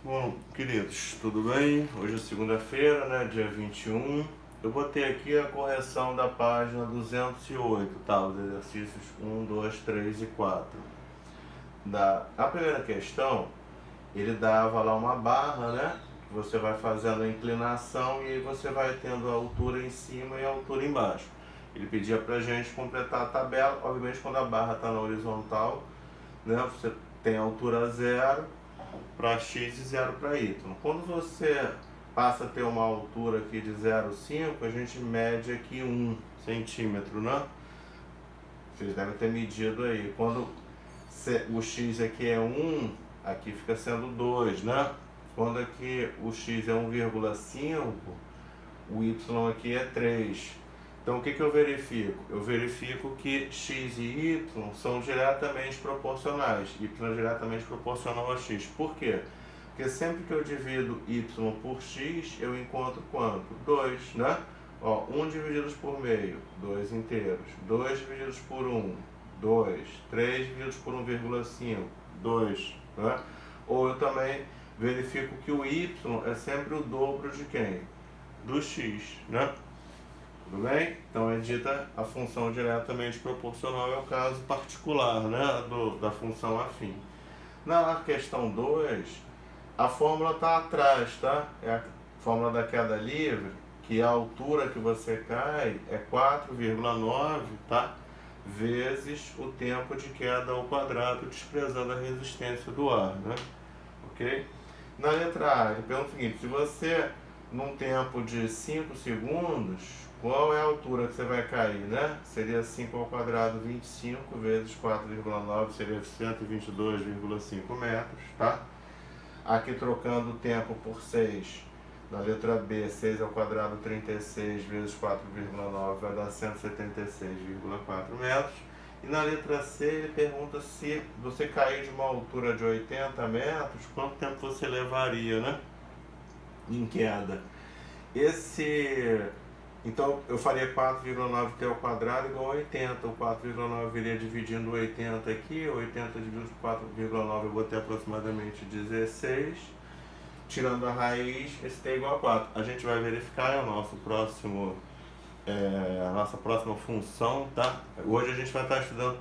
Bom, queridos, tudo bem? Hoje é segunda-feira, né, dia 21. Eu botei aqui a correção da página 208, tá? Os exercícios 1, 2, 3 e 4. A primeira questão, ele dava lá uma barra, né? Você vai fazendo a inclinação e aí você vai tendo a altura em cima e a altura embaixo. Ele pedia pra gente completar a tabela, obviamente quando a barra está na horizontal, né? Você tem a altura zero para x e 0 para y. Quando você passa a ter uma altura aqui de 0,5, a gente mede aqui 1 centímetro, né? Vocês devem ter medido aí. Quando o x aqui é 1, aqui fica sendo 2, né? Quando aqui o x é 1,5, o y aqui é 3. Então o que eu verifico? Eu verifico que x e y são diretamente proporcionais. Y é diretamente proporcional a x. Por quê? Porque sempre que eu divido y por x, eu encontro quanto? 2, né? Ó, 1 dividido por meio, 2 inteiros. 2 divididos por 1, 2. 3 divididos por 1,5, 2, né? Ou eu também verifico que o y é sempre o dobro de quem? Do x, né? Tudo bem? Então é dita a função diretamente proporcional, é o caso particular, né, da função afim. Na questão 2, a fórmula está atrás, tá? É a fórmula da queda livre, que a altura que você cai é 4,9, tá? Vezes o tempo de queda ao quadrado, desprezando a resistência do ar, né? Ok? Na letra A, ele pergunta o seguinte: se você, num tempo de 5 segundos, qual é a altura que você vai cair, né? Seria 5 ao quadrado, 25 vezes 4,9, seria 122,5 metros, tá? Aqui trocando o tempo por 6, na letra B, 6 ao quadrado, 36 vezes 4,9 vai dar 176,4 metros. E na letra C ele pergunta se você cair de uma altura de 80 metros, quanto tempo você levaria, né? Em queda. Então eu faria 4,9t ao quadrado igual a 80. O 4,9 iria dividindo 80 aqui, 80 dividido por 4,9 eu vou ter aproximadamente 16. Tirando a raiz, esse t é igual a 4. A gente vai verificar a nossa próxima função, tá? Hoje a gente vai estar estudando,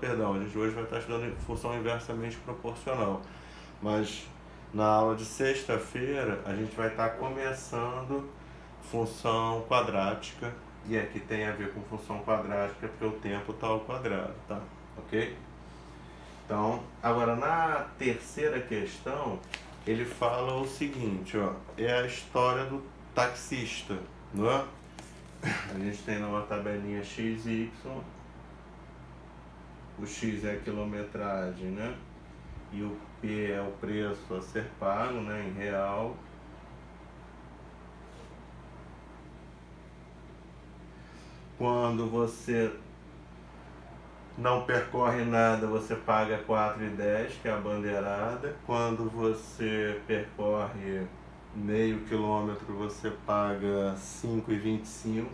hoje vai estar estudando função inversamente proporcional. Mas na aula de sexta-feira a gente vai estar começando função quadrática, e aqui tem a ver com função quadrática porque o tempo está ao quadrado, tá? Ok? Então, agora na terceira questão, ele fala o seguinte, ó, é a história do taxista, não é? A gente tem numa tabelinha x e y, o x é a quilometragem, né? E o P é o preço a ser pago, né, em real. Quando você não percorre nada, você paga 4,10, que é a bandeirada. Quando você percorre meio quilômetro, você paga 5,25.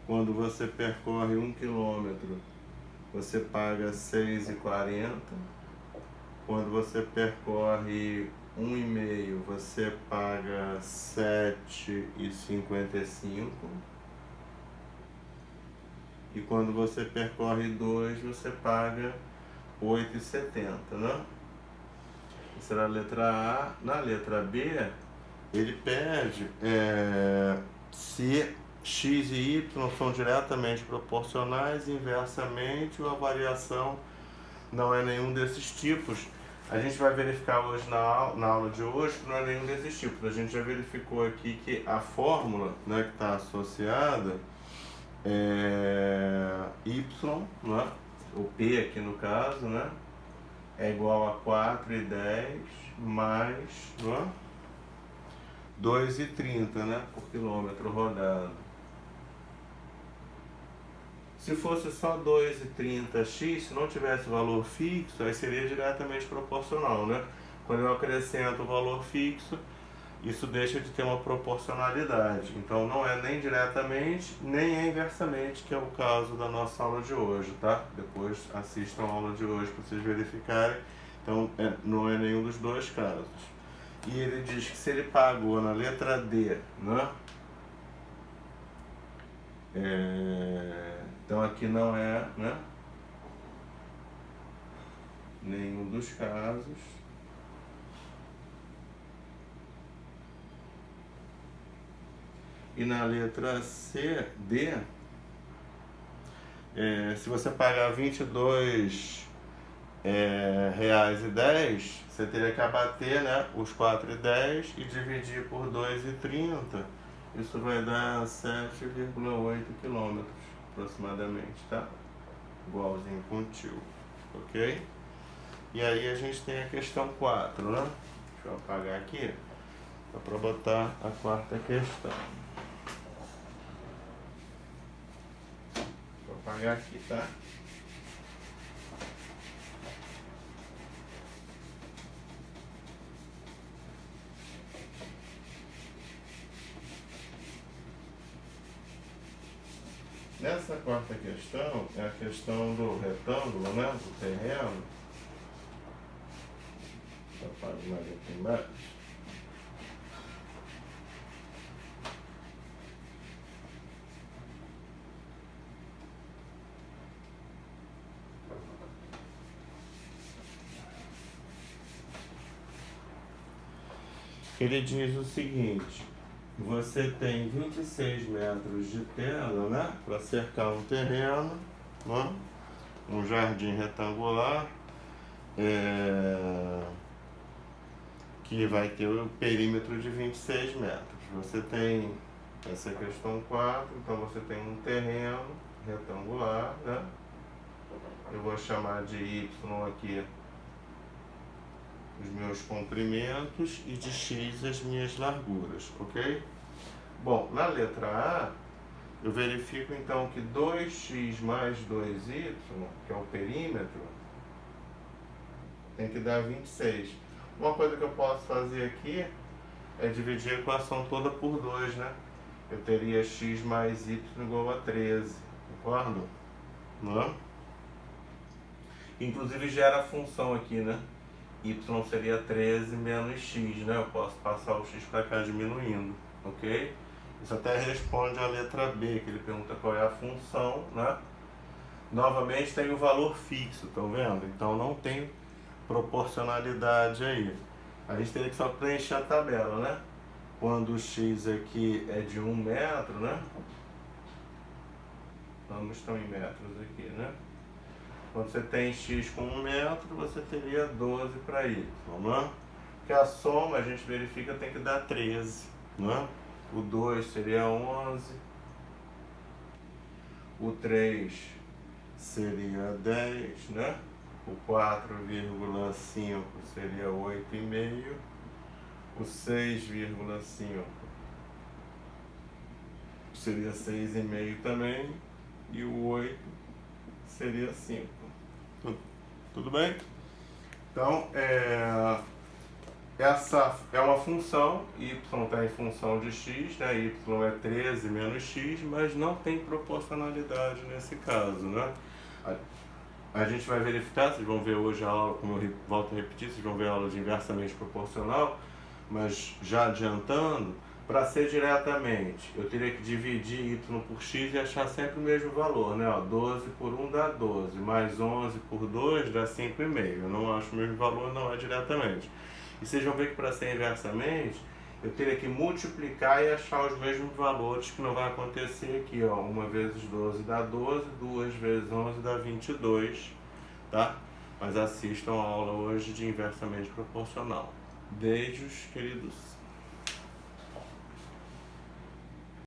Quando você percorre 1 quilômetro, você paga 6,40. Quando você percorre 1,5, você paga 7,55. E quando você percorre 2, você paga 8,70, né? Isso era a letra A. Na letra B, ele pede se x e y são diretamente proporcionais, inversamente, ou a variação não é nenhum desses tipos. A gente vai verificar hoje na aula de hoje que não é nenhum desses tipos. A gente já verificou aqui que a fórmula, né, que está associada y, né, o P aqui no caso, né, é igual a 4,10 mais, né, 2,30, né, por quilômetro rodado. Se fosse só 2,30x, se não tivesse valor fixo, aí seria diretamente proporcional, né? Quando eu acrescento o valor fixo, isso deixa de ter uma proporcionalidade. Então não é nem diretamente, nem é inversamente, que é o caso da nossa aula de hoje, tá? Depois assistam a aula de hoje para vocês verificarem. Então não é nenhum dos dois casos. E ele diz que se ele pagou na letra D, né? Então aqui não é, né? Nenhum dos casos. E na letra C, D, se você pagar reais e 10, você teria que abater, né, os 4,10 e dividir por 2,30. Isso vai dar 7,8 quilômetros aproximadamente, tá? Igualzinho com o tio, ok? E aí a gente tem a questão 4, né? Deixa eu apagar aqui para botar a quarta questão. Vou apagar aqui, tá? Nessa quarta questão, é a questão do retângulo, né? Do terreno. Apago mais aqui embaixo. Ele diz o seguinte: você tem 26 metros de tela, né, para cercar um terreno, né, um jardim retangular, que vai ter o perímetro de 26 metros. Você tem essa questão 4, então você tem um terreno retangular, né? Eu vou chamar de Y aqui os meus comprimentos e de X as minhas larguras, ok? Bom, na letra A, eu verifico então que 2x mais 2y, que é o perímetro, tem que dar 26. Uma coisa que eu posso fazer aqui é dividir a equação toda por 2, né? Eu teria x mais y igual a 13, concordo? Não? Inclusive gera a função aqui, né? Y seria 13 menos x, né? Eu posso passar o x para cá diminuindo, ok? Isso até responde a letra B, que ele pergunta qual é a função, né? Novamente tem o valor fixo, estão vendo? Então não tem proporcionalidade aí. A gente teria que só preencher a tabela, né? Quando o x aqui é de 1 metro, né? Ambos estão em metros aqui, né? Quando você tem x com 1 metro, você teria 12 para y, né? Porque a soma, a gente verifica, tem que dar 13, né? O 2 seria 11, o 3 seria 10, né? O 4,5 seria 8,5, o 6,5 seria 6,5 também, e o 8 seria 5. Tudo bem? Então, essa é uma função, y está em função de x, né? Y é 13 menos x, mas não tem proporcionalidade nesse caso, né? A gente vai verificar, vocês vão ver hoje a aula, como eu volto a repetir, vocês vão ver a aula de inversamente proporcional, mas já adiantando, para ser diretamente, eu teria que dividir y por x e achar sempre o mesmo valor, né? Ó, 12 por 1 dá 12, mais 11 por 2 dá 5,5. Eu não acho o mesmo valor, não é diretamente. E vocês vão ver que para ser inversamente, eu teria que multiplicar e achar os mesmos valores, que não vai acontecer aqui, ó. 1 vezes 12 dá 12, 2 vezes 11 dá 22, tá? Mas assistam a aula hoje de inversamente proporcional. Beijos, queridos.